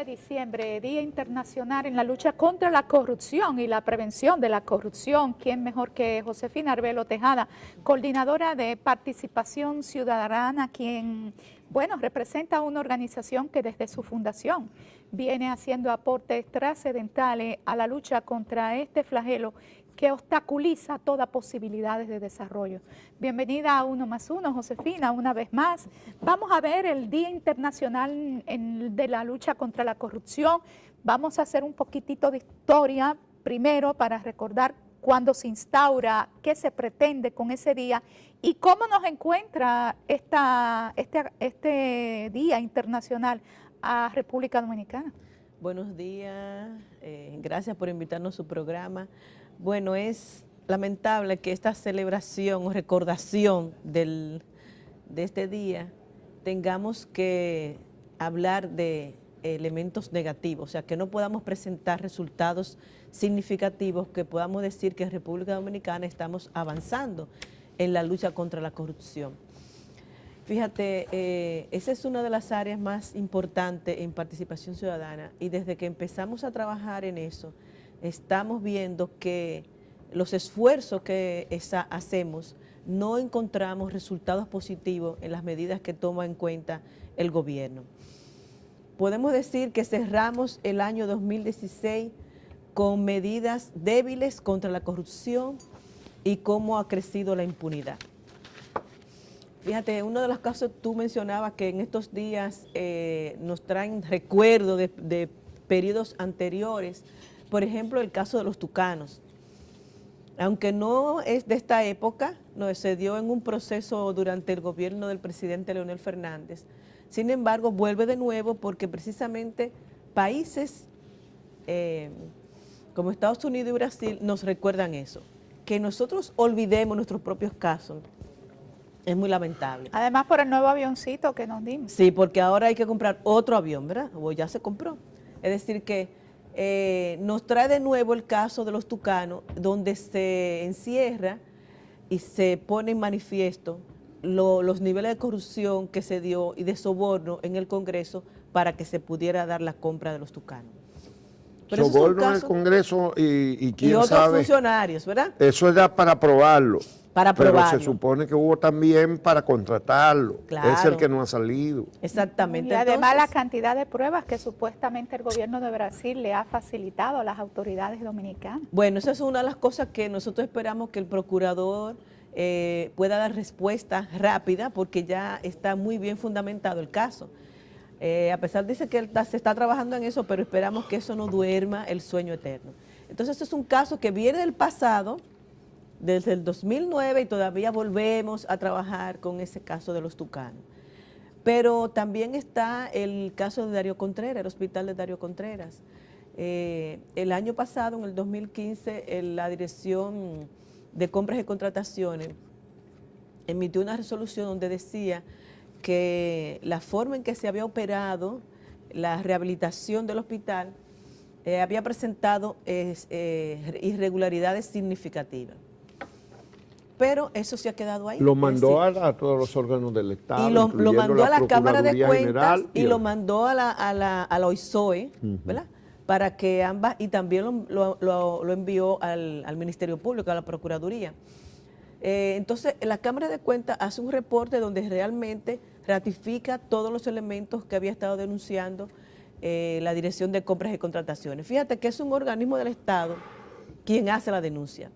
diciembre, Día Internacional en la lucha contra la corrupción y la prevención de la corrupción. ¿Quién mejor que Josefina Arbelo Tejada, coordinadora de participación ciudadana, quien, bueno, representa una organización que desde su fundación viene haciendo aportes trascendentales a la lucha contra este flagelo que obstaculiza todas posibilidades de desarrollo? Bienvenida a Uno más Uno, Josefina, una vez más. Vamos a ver el Día Internacional de la Lucha contra la Corrupción. Vamos a hacer un poquitito de historia primero para recordar cuándo se instaura, qué se pretende con ese día y cómo nos encuentra este Día Internacional a República Dominicana. Buenos días, gracias por invitarnos a su programa. Bueno, es lamentable que esta celebración o recordación de este día tengamos que hablar de elementos negativos, o sea, que no podamos presentar resultados significativos, que podamos decir que en República Dominicana estamos avanzando en la lucha contra la corrupción. Fíjate, esa es una de las áreas más importantes en participación ciudadana y desde que empezamos a trabajar en eso, estamos viendo que los esfuerzos que hacemos no encontramos resultados positivos en las medidas que toma en cuenta el gobierno. Podemos decir que cerramos el año 2016 con medidas débiles contra la corrupción y cómo ha crecido la impunidad. Fíjate, uno de los casos tú mencionabas que en estos días nos traen recuerdos de periodos anteriores. Por ejemplo, el caso de los tucanos. Aunque no es de esta época, no, se dio en un proceso durante el gobierno del presidente Leonel Fernández. Sin embargo, vuelve de nuevo porque precisamente países como Estados Unidos y Brasil nos recuerdan eso. Que nosotros olvidemos nuestros propios casos es muy lamentable. Además por el nuevo avioncito que nos dimos. Sí, porque ahora hay que comprar otro avión, ¿verdad? O ya se compró. Es decir que nos trae de nuevo el caso de los tucanos, donde se encierra y se pone en manifiesto los niveles de corrupción que se dio y de soborno en el Congreso para que se pudiera dar la compra de los tucanos. Pero soborno en el Congreso y quién otros sabe, funcionarios, ¿verdad? Eso era para aprobarlo. Para pero aprobarlo. Se supone que hubo también para contratarlo. Claro. Es el que no ha salido. Exactamente. Y además la cantidad de pruebas que supuestamente el gobierno de Brasil le ha facilitado a las autoridades dominicanas. Bueno, esa es una de las cosas que nosotros esperamos que el procurador pueda dar respuesta rápida porque ya está muy bien fundamentado el caso. A pesar dice que se está trabajando en eso, pero esperamos que eso no duerma el sueño eterno. Entonces, este es un caso que viene del pasado, desde el 2009, y todavía volvemos a trabajar con ese caso de los tucanos. Pero también está el caso de Darío Contreras, el hospital de Darío Contreras. El año pasado, en el 2015, la Dirección de Compras y Contrataciones emitió una resolución donde decía que la forma en que se había operado la rehabilitación del hospital había presentado irregularidades significativas. Pero eso se ha quedado ahí. Lo mandó a todos los órganos del Estado. Y lo mandó a la Cámara de Cuentas General, y lo mandó a la OISOE, ¿verdad? Para que ambas, y también lo envió al Ministerio Público, a la Procuraduría. Entonces, la Cámara de Cuentas hace un reporte donde realmente ratifica todos los elementos que había estado denunciando la Dirección de Compras y Contrataciones. Fíjate que es un organismo del Estado quien hace la denuncia.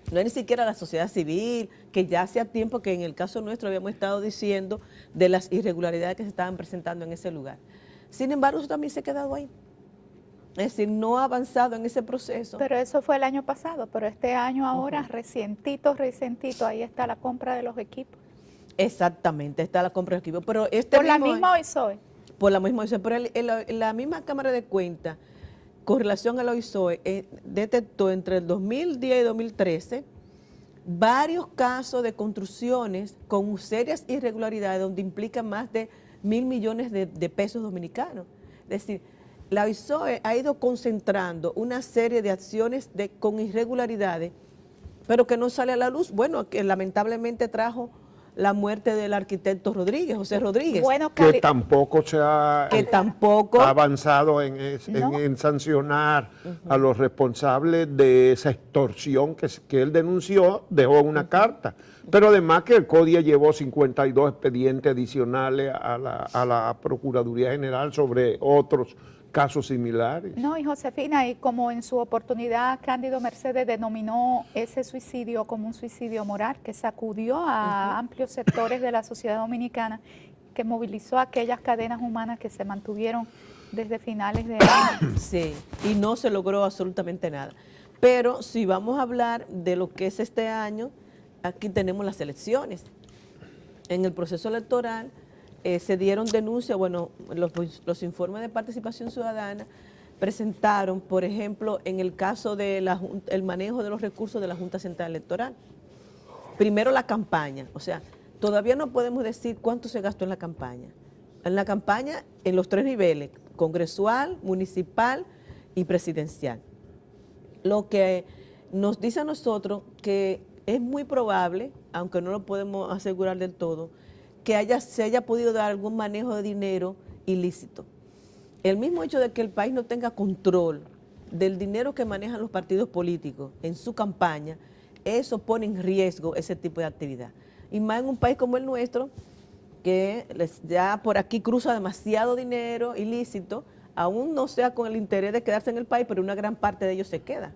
No es ni siquiera la sociedad civil, que ya hacía tiempo que en el caso nuestro habíamos estado diciendo de las irregularidades que se estaban presentando en ese lugar. Sin embargo, eso también se ha quedado ahí. Es decir, no ha avanzado en ese proceso. Pero eso fue el año pasado, pero este año ahora, recientito, ahí está la compra de los equipos. Exactamente, está la compra de equipos. Pero por la misma OISOE. Por la misma OISOE, pero la misma Cámara de Cuentas, con relación a la OISOE, detectó entre el 2010 y 2013 varios casos de construcciones con serias irregularidades donde implican más de 1.000 millones de pesos dominicanos. Es decir, la OISOE ha ido concentrando una serie de acciones con irregularidades, pero que no sale a la luz. Bueno, que lamentablemente trajo la muerte del arquitecto Rodríguez, José Rodríguez. Bueno, que tampoco se ha avanzado en sancionar a los responsables de esa extorsión que él denunció, dejó una carta. Pero además que el CODIA llevó 52 expedientes adicionales a la Procuraduría General sobre otros casos similares. No, y Josefina, y como en su oportunidad Cándido Mercedes denominó ese suicidio como un suicidio moral que sacudió a amplios sectores de la sociedad dominicana, que movilizó aquellas cadenas humanas que se mantuvieron desde finales de año. Sí, y no se logró absolutamente nada. Pero si vamos a hablar de lo que es este año, aquí tenemos las elecciones. En el proceso electoral se dieron denuncias, bueno, los informes de participación ciudadana presentaron, por ejemplo, en el caso del manejo de los recursos de la Junta Central Electoral. Primero la campaña, o sea, todavía no podemos decir cuánto se gastó en la campaña. En la campaña, en los 3 niveles, congresual, municipal y presidencial. Lo que nos dice a nosotros que es muy probable, aunque no lo podemos asegurar del todo, que se haya podido dar algún manejo de dinero ilícito. El mismo hecho de que el país no tenga control del dinero que manejan los partidos políticos en su campaña, eso pone en riesgo ese tipo de actividad. Y más en un país como el nuestro, que ya por aquí cruza demasiado dinero ilícito, aún no sea con el interés de quedarse en el país, pero una gran parte de ellos se queda.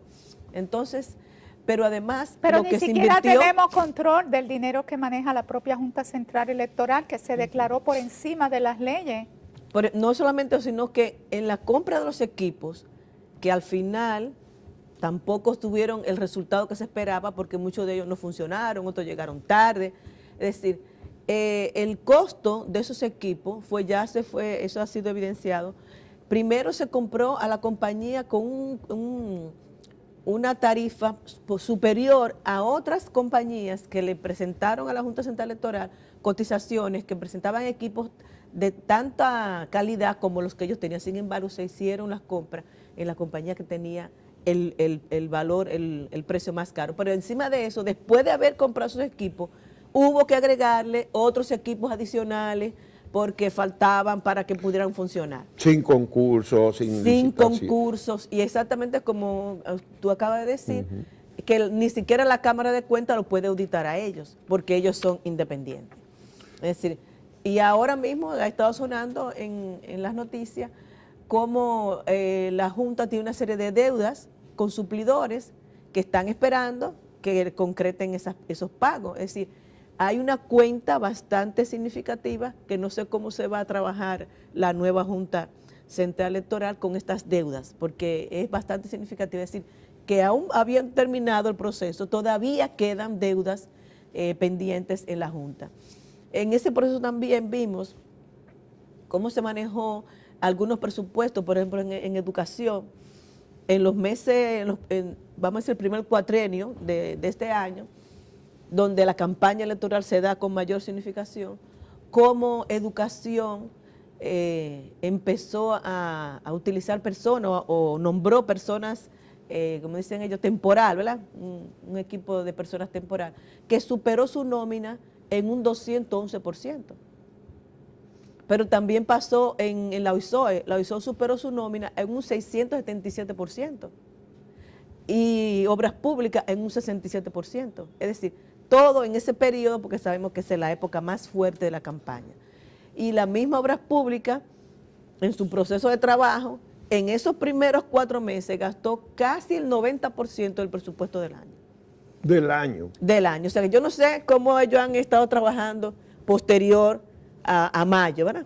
Entonces, pero además pero lo que se invirtió... Pero ni siquiera tenemos control del dinero que maneja la propia Junta Central Electoral, que se declaró por encima de las leyes. No solamente eso, sino que en la compra de los equipos, que al final tampoco tuvieron el resultado que se esperaba, porque muchos de ellos no funcionaron, otros llegaron tarde. Es decir, el costo de esos equipos eso ha sido evidenciado. Primero se compró a la compañía con una tarifa superior a otras compañías que le presentaron a la Junta Central Electoral cotizaciones que presentaban equipos de tanta calidad como los que ellos tenían. Sin embargo, se hicieron las compras en la compañía que tenía el valor, el precio más caro. Pero encima de eso, después de haber comprado esos equipos, hubo que agregarle otros equipos adicionales porque faltaban para que pudieran funcionar. Sin concursos, sin concursos, y exactamente como tú acabas de decir, que ni siquiera la Cámara de Cuentas lo puede auditar a ellos, porque ellos son independientes. Es decir, y ahora mismo ha estado sonando en las noticias cómo la Junta tiene una serie de deudas con suplidores que están esperando que concreten esos pagos. Es decir, hay una cuenta bastante significativa que no sé cómo se va a trabajar la nueva Junta Central Electoral con estas deudas, porque es bastante significativa. Es decir, que aún habían terminado el proceso, todavía quedan deudas pendientes en la Junta. En ese proceso también vimos cómo se manejó algunos presupuestos, por ejemplo, en educación, en los meses, vamos a decir, el primer cuatrenio de este año, donde la campaña electoral se da con mayor significación, cómo educación empezó a utilizar personas o nombró personas, como dicen ellos, temporal, ¿verdad? Un equipo de personas temporal, que superó su nómina en un 211%. Pero también pasó en la OISOE. La OISOE superó su nómina en un 677%. Y obras públicas en un 67%. Es decir, todo en ese periodo, porque sabemos que es la época más fuerte de la campaña. Y la misma obras públicas, en su proceso de trabajo, en esos primeros 4 meses gastó casi el 90% del presupuesto del año. Del año. Del año. O sea, que yo no sé cómo ellos han estado trabajando posterior a mayo, ¿verdad?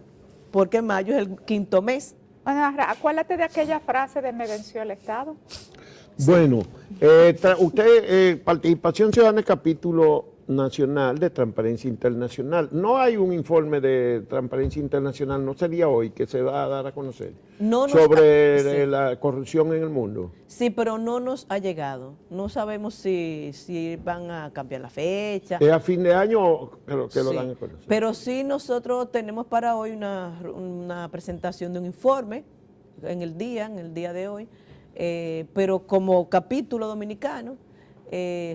Porque mayo es el 5º mes. Bueno, acuérdate de aquella frase de "me venció el Estado". Bueno, Participación Ciudadana, capítulo nacional de Transparencia Internacional. No hay un informe de Transparencia Internacional, no sería hoy que se va a dar a conocer, sobre la corrupción en el mundo. Sí, pero no nos ha llegado. No sabemos si van a cambiar la fecha. ¿Es a fin de año que lo dan a conocer? Pero sí, nosotros tenemos para hoy una presentación de un informe en el día de hoy, pero como capítulo dominicano,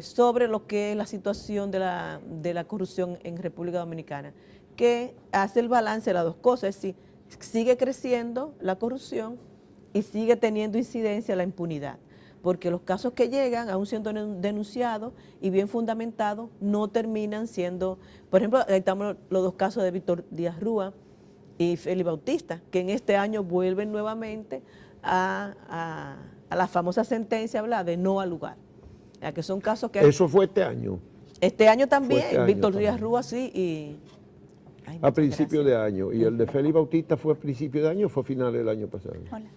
sobre lo que es la situación de la corrupción en República Dominicana, que hace el balance de las dos cosas, es decir, sigue creciendo la corrupción y sigue teniendo incidencia la impunidad, porque los casos que llegan, aún siendo denunciados y bien fundamentados, no terminan siendo, por ejemplo, ahí estamos los dos casos de Víctor Díaz Rúa y Félix Bautista, que en este año vuelven nuevamente a la famosa sentencia, ¿verdad?, de no al lugar. Ya que son casos que... Eso fue este año. Este año también, Víctor Díaz Rúa, sí, y... A principio de año. ¿Y el de Félix Bautista fue a principio de año o fue a finales del año pasado? Hola.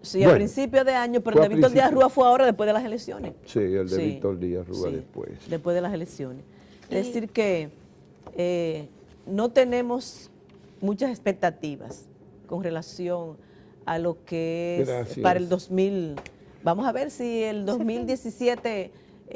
Sí, bueno, a principio de año, pero el de Víctor Díaz Rúa fue ahora después de las elecciones. Sí, el de Víctor Díaz Rúa después. Después de las elecciones. Es decir que no tenemos muchas expectativas con relación a lo que es para el 2000. Vamos a ver si el 2017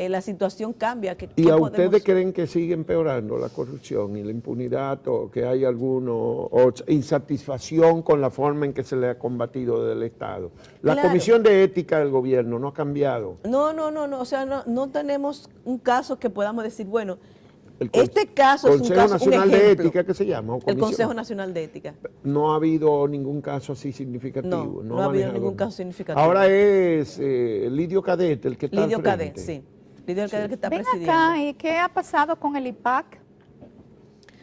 la situación cambia. ¿Y a ustedes creen que sigue empeorando la corrupción y la impunidad, o que hay alguno insatisfacción con la forma en que se le ha combatido del Estado? La Comisión de Ética del Gobierno no ha cambiado. No, o sea, no tenemos un caso que podamos decir, bueno, este caso es un caso, Consejo Nacional de Ética, ¿qué se llama? El Consejo Nacional de Ética. No ha habido ningún caso así significativo. No ha habido ningún caso significativo. Ahora es Lidio Cadet el que está Lidio Cadet, sí. Lidio Cadet el que está presidiendo. Acá, ¿y qué ha pasado con el IPAC?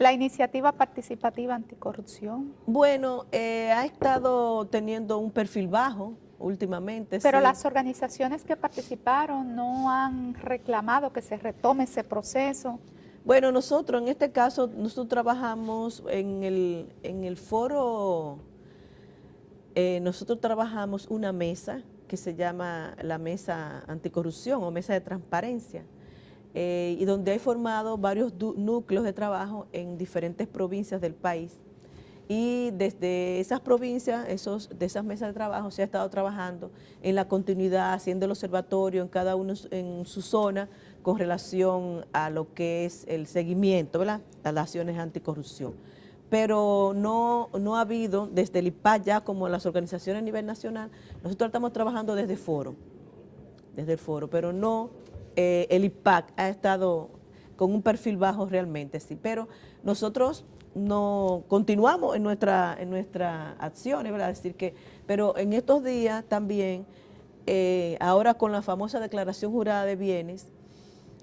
La Iniciativa Participativa Anticorrupción. Bueno, ha estado teniendo un perfil bajo últimamente. Pero las organizaciones que participaron no han reclamado que se retome ese proceso. Bueno, nosotros en este caso, nosotros trabajamos en el foro, nosotros trabajamos una mesa que se llama la Mesa Anticorrupción o Mesa de Transparencia, y donde hay formado varios núcleos de trabajo en diferentes provincias del país. Y desde esas provincias, de esas mesas de trabajo, se ha estado trabajando en la continuidad, haciendo el observatorio en cada uno en su zona con relación a lo que es el seguimiento, ¿verdad?, a las acciones anticorrupción. Pero no ha habido, desde el IPAC ya como las organizaciones a nivel nacional, nosotros estamos trabajando desde el foro, pero no, el IPAC ha estado con un perfil bajo realmente, sí, pero nosotros no continuamos en nuestras acciones, ¿verdad? Es decir que, pero en estos días también, ahora con la famosa declaración jurada de bienes,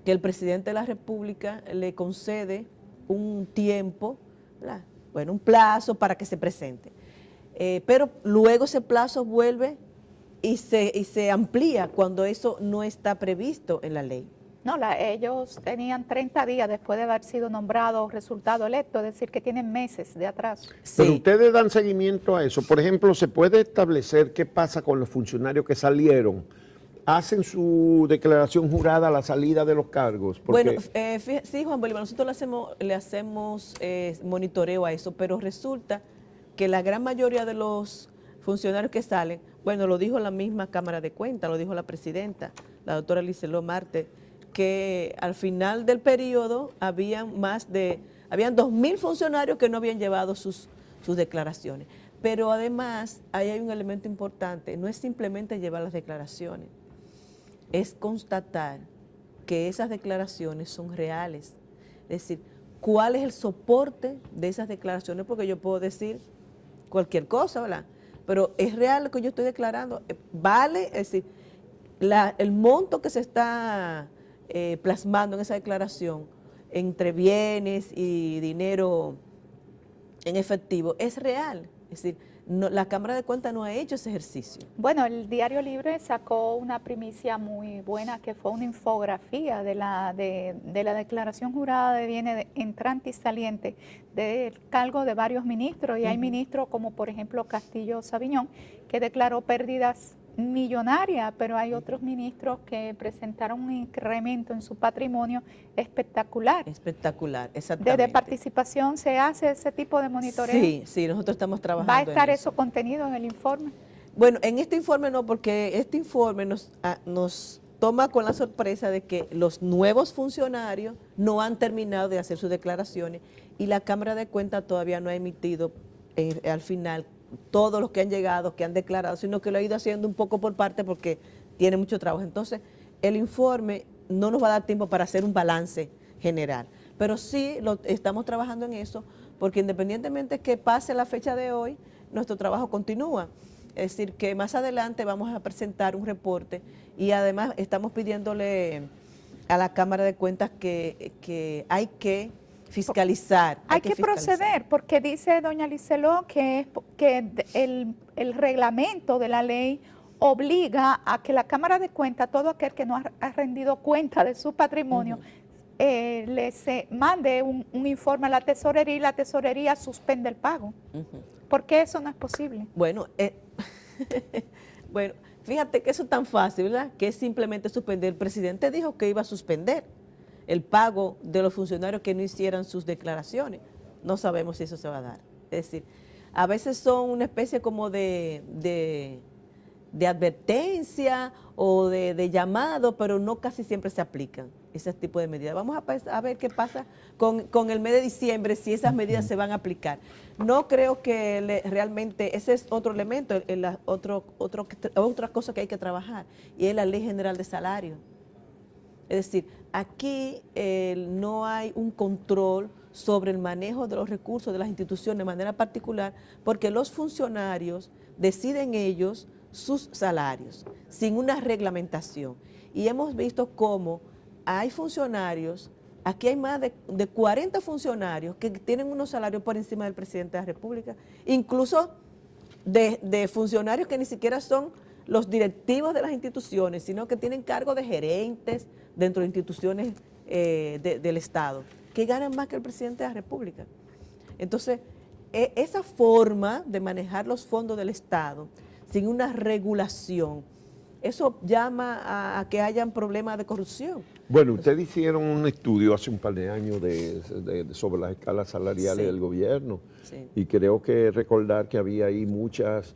que el presidente de la República le concede un tiempo, ¿verdad?, bueno, un plazo para que se presente. Pero luego ese plazo vuelve y se amplía cuando eso no está previsto en la ley. No, ellos tenían 30 días después de haber sido nombrado resultado electo, es decir, que tienen meses de atraso. Sí. Pero ustedes dan seguimiento a eso. Por ejemplo, ¿se puede establecer qué pasa con los funcionarios que salieron? ¿Hacen su declaración jurada a la salida de los cargos? Porque... Bueno, sí, Juan Bolívar, nosotros le hacemos monitoreo a eso, pero resulta que la gran mayoría de los funcionarios que salen, bueno, lo dijo la misma Cámara de Cuentas, lo dijo la presidenta, la doctora Liceló Marte, que al final del periodo habían 2.000 funcionarios que no habían llevado sus declaraciones. Pero además, ahí hay un elemento importante, no es simplemente llevar las declaraciones, es constatar que esas declaraciones son reales. Es decir, ¿cuál es el soporte de esas declaraciones? Porque yo puedo decir cualquier cosa, ¿verdad? Pero ¿es real lo que yo estoy declarando? ¿Vale? Es decir, el monto que se está plasmando en esa declaración entre bienes y dinero en efectivo es real. Es decir, la Cámara de Cuentas no ha hecho ese ejercicio. Bueno, el Diario Libre sacó una primicia muy buena que fue una infografía de la declaración jurada de bienes entrante y saliente del cargo de varios ministros, y hay ministros como por ejemplo Castillo Sabiñón, que declaró pérdidas millonarias, pero hay otros ministros que presentaron un incremento en su patrimonio espectacular. Espectacular, exactamente. ¿Desde participación se hace ese tipo de monitoreo? Sí, nosotros estamos trabajando. ¿Va a estar eso contenido en el informe? Bueno, en este informe no, porque este informe nos toma con la sorpresa de que los nuevos funcionarios no han terminado de hacer sus declaraciones y la Cámara de Cuentas todavía no ha emitido al final todos los que han llegado, que han declarado, sino que lo ha ido haciendo un poco por parte porque tiene mucho trabajo. Entonces, el informe no nos va a dar tiempo para hacer un balance general. Pero sí estamos trabajando en eso, porque independientemente que pase la fecha de hoy, nuestro trabajo continúa. Es decir, que más adelante vamos a presentar un reporte y además estamos pidiéndole a la Cámara de Cuentas que hay que fiscalizar. Hay que proceder, porque dice doña Liceló que el reglamento de la ley obliga a que la Cámara de Cuentas, todo aquel que no ha rendido cuenta de su patrimonio, le mande un informe a la tesorería y la tesorería suspende el pago. ¿Por qué eso no es posible? Bueno, bueno, fíjate que eso es tan fácil, ¿verdad? Que es simplemente suspender. El presidente dijo que iba a suspender el pago de los funcionarios que no hicieran sus declaraciones. No sabemos si eso se va a dar. Es decir, a veces son una especie como de advertencia o de llamado, pero no casi siempre se aplican ese tipo de medidas. Vamos a ver qué pasa con el mes de diciembre, si esas medidas se van a aplicar. No creo que realmente, ese es otro elemento, otra cosa que hay que trabajar, y es la Ley General de Salario. Es decir, aquí no hay un control sobre el manejo de los recursos de las instituciones de manera particular, porque los funcionarios deciden ellos sus salarios, sin una reglamentación. Y hemos visto cómo hay funcionarios, aquí hay más de 40 funcionarios que tienen unos salarios por encima del presidente de la República, incluso de funcionarios que ni siquiera son los directivos de las instituciones, sino que tienen cargo de gerentes dentro de instituciones del Estado, que ganan más que el presidente de la República. Entonces, esa forma de manejar los fondos del Estado sin una regulación, eso llama a que hayan problemas de corrupción. Bueno, ustedes hicieron un estudio hace un par de años sobre las escalas salariales del gobierno, y creo que recordar que había ahí muchas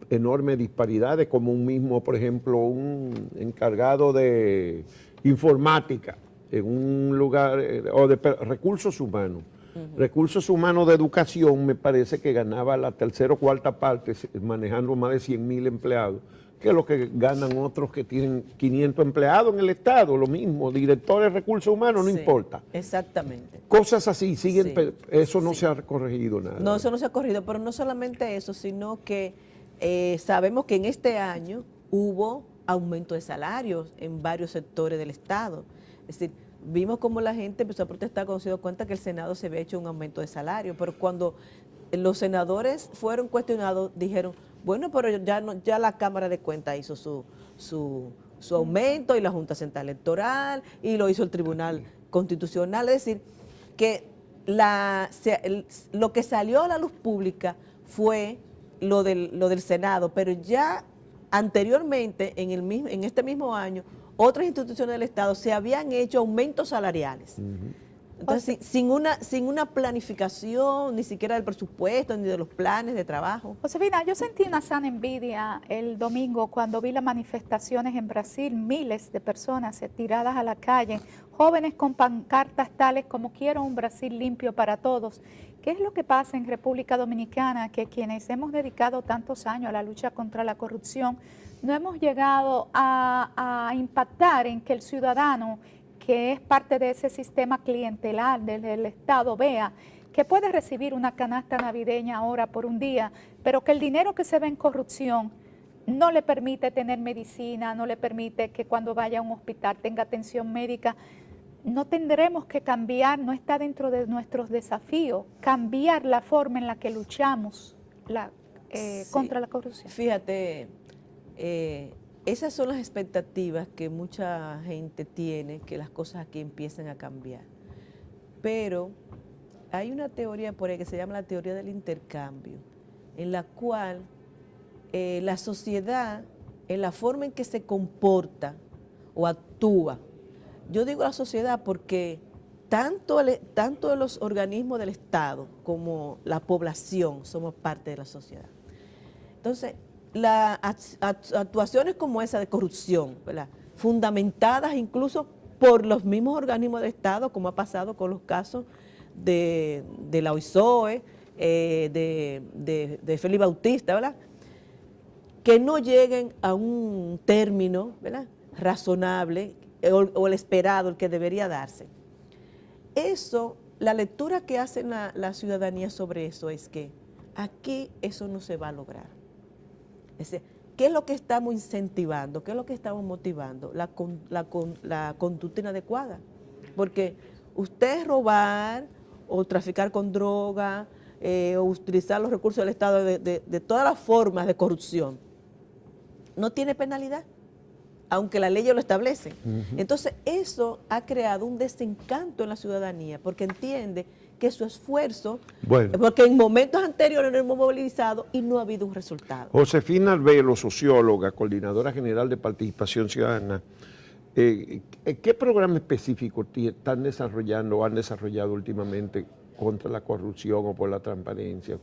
enormes disparidades, como un mismo, por ejemplo, un encargado de informática en un lugar, o de recursos humanos. Recursos humanos de educación, me parece que ganaba la tercera o cuarta parte, manejando más de 100,000 empleados, que lo que ganan otros que tienen 500 empleados en el Estado, lo mismo, directores de recursos humanos, no importa. Exactamente. Cosas así, siguen, eso no se ha corregido nada. No, eso no se ha corregido, pero no solamente eso, sino que sabemos que en este año hubo aumento de salarios en varios sectores del Estado. Es decir, vimos cómo la gente empezó a protestar cuando se dio cuenta que el Senado se había hecho un aumento de salario, pero cuando los senadores fueron cuestionados, dijeron, bueno, pero ya la Cámara de Cuentas hizo su aumento, y la Junta Central Electoral, y lo hizo el Tribunal Constitucional. Es decir, que lo que salió a la luz pública fue lo del Senado, pero ya anteriormente, en este mismo año, otras instituciones del Estado se habían hecho aumentos salariales. Entonces, sin una planificación, ni siquiera del presupuesto, ni de los planes de trabajo. Josefina, yo sentí una sana envidia el domingo cuando vi las manifestaciones en Brasil, miles de personas tiradas a la calle, jóvenes con pancartas tales como quiero un Brasil limpio para todos. ¿Qué es lo que pasa en República Dominicana? Que quienes hemos dedicado tantos años a la lucha contra la corrupción, no hemos llegado a impactar en que el ciudadano, que es parte de ese sistema clientelar del Estado, vea que puede recibir una canasta navideña ahora por un día, pero que el dinero que se ve en corrupción no le permite tener medicina, no le permite que cuando vaya a un hospital tenga atención médica. No tendremos que cambiar, no está dentro de nuestros desafíos, cambiar la forma en la que luchamos contra la corrupción. Fíjate, esas son las expectativas que mucha gente tiene, que las cosas aquí empiecen a cambiar. Pero hay una teoría por ahí que se llama la teoría del intercambio, en la cual la sociedad, en la forma en que se comporta o actúa, yo digo la sociedad porque tanto los organismos del Estado como la población somos parte de la sociedad. Entonces, las actuaciones como esa de corrupción, ¿verdad?, fundamentadas incluso por los mismos organismos del Estado, como ha pasado con los casos de la OISOE, de Félix Bautista, ¿verdad?, que no lleguen a un término, ¿verdad?, razonable, o el esperado, el que debería darse. Eso, la lectura que hace la ciudadanía sobre eso es que aquí eso no se va a lograr. Es decir, ¿qué es lo que estamos incentivando? ¿Qué es lo que estamos motivando? La conducta inadecuada. Porque usted robar o traficar con droga o utilizar los recursos del Estado de todas las formas de corrupción, no tiene penalidad, aunque la ley lo establece. Entonces, eso ha creado un desencanto en la ciudadanía, porque entiende que su esfuerzo, porque en momentos anteriores nos hemos movilizado y no ha habido un resultado. Josefina Arbelo, socióloga, coordinadora general de Participación Ciudadana, ¿qué programa específico están desarrollando o han desarrollado últimamente contra la corrupción o por la transparencia?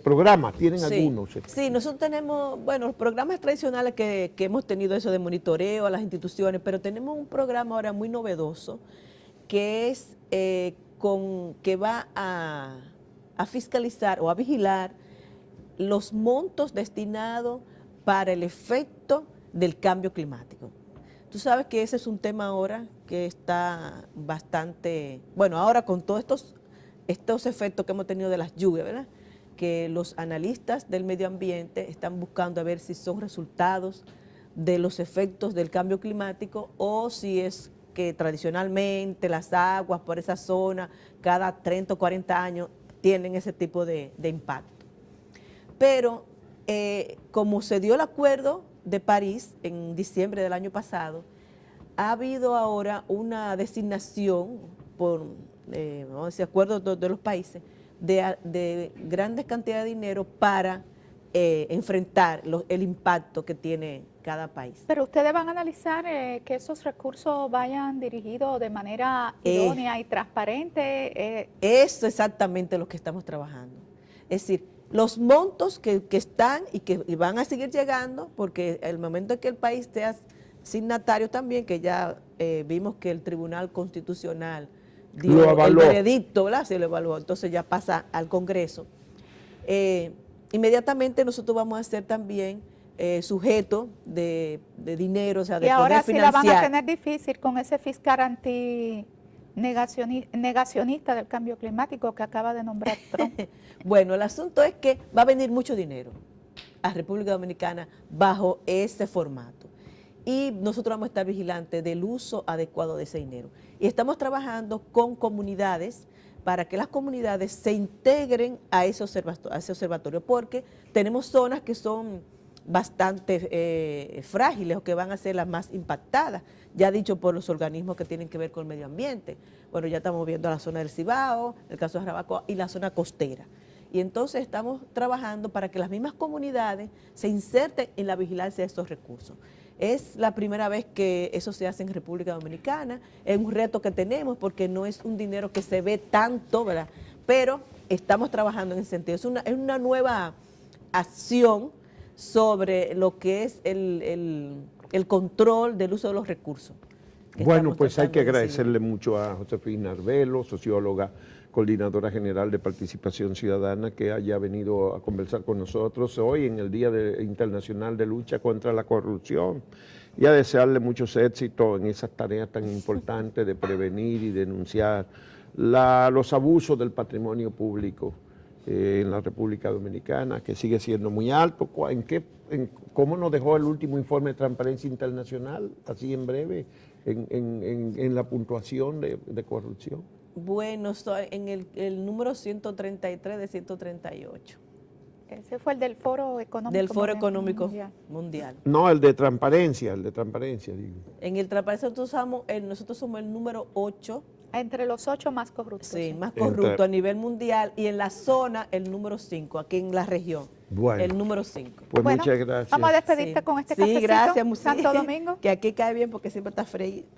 ¿Programas tienen algunos? Sí, nosotros tenemos, bueno, los programas tradicionales que hemos tenido, eso de monitoreo a las instituciones, pero tenemos un programa ahora muy novedoso que es que va a fiscalizar o a vigilar los montos destinados para el efecto del cambio climático. Tú sabes que ese es un tema ahora que está bastante, bueno, ahora con todos estos efectos que hemos tenido de las lluvias, ¿verdad?, que los analistas del medio ambiente están buscando a ver si son resultados de los efectos del cambio climático o si es que tradicionalmente las aguas por esa zona cada 30 o 40 años tienen ese tipo de impacto. Pero como se dio el acuerdo de París en diciembre del año pasado, ha habido ahora una designación por, vamos a decir, acuerdos de los países de grandes cantidades de dinero para enfrentar el impacto que tiene cada país. Pero ustedes van a analizar que esos recursos vayan dirigidos de manera idónea y transparente. Eso es exactamente lo que estamos trabajando. Es decir, los montos que están y van a seguir llegando, porque el momento en que el país sea signatario también, que ya vimos que el Tribunal Constitucional dio el veredicto, ¿verdad? Se lo evaluó, entonces ya pasa al Congreso. Inmediatamente nosotros vamos a ser también sujetos de dinero, o sea, de poder financiar. Y ahora sí la van a tener difícil con ese fiscal negacionista del cambio climático que acaba de nombrar Trump. Bueno, el asunto es que va a venir mucho dinero a República Dominicana bajo ese formato. Y nosotros vamos a estar vigilantes del uso adecuado de ese dinero. Y estamos trabajando con comunidades para que las comunidades se integren a ese observatorio, porque tenemos zonas que son bastante frágiles o que van a ser las más impactadas, ya dicho por los organismos que tienen que ver con el medio ambiente. Bueno, ya estamos viendo la zona del Cibao, el caso de Jarabacoa y la zona costera. Y entonces estamos trabajando para que las mismas comunidades se inserten en la vigilancia de estos recursos. Es la primera vez que eso se hace en República Dominicana, es un reto que tenemos porque no es un dinero que se ve tanto, ¿verdad? Pero estamos trabajando en ese sentido. Es una nueva acción sobre lo que es el control del uso de los recursos. Bueno, pues hay que agradecerle mucho a Josefina Arbelo, socióloga, coordinadora general de Participación Ciudadana, que haya venido a conversar con nosotros hoy en el Día Internacional de Lucha contra la Corrupción, y a desearle muchos éxitos en esas tareas tan importantes de prevenir y denunciar los abusos del patrimonio público en la República Dominicana, que sigue siendo muy alto. ¿Cómo nos dejó el último informe de Transparencia Internacional, así en breve, en la puntuación de corrupción? Bueno, en el número 133 de 138. Ese fue el del Foro Económico Del Foro Económico Mundial. No, el de transparencia, digo. En el transparencia nosotros somos el número 8. Entre los 8 más corruptos. Sí, más corrupto a nivel mundial, y en la zona el número 5, aquí en la región. Bueno, el número 5. Pues bueno, muchas gracias. Vamos a despedirte con este cafecito. Sí, gracias. Santo Domingo. Que aquí cae bien porque siempre está freído.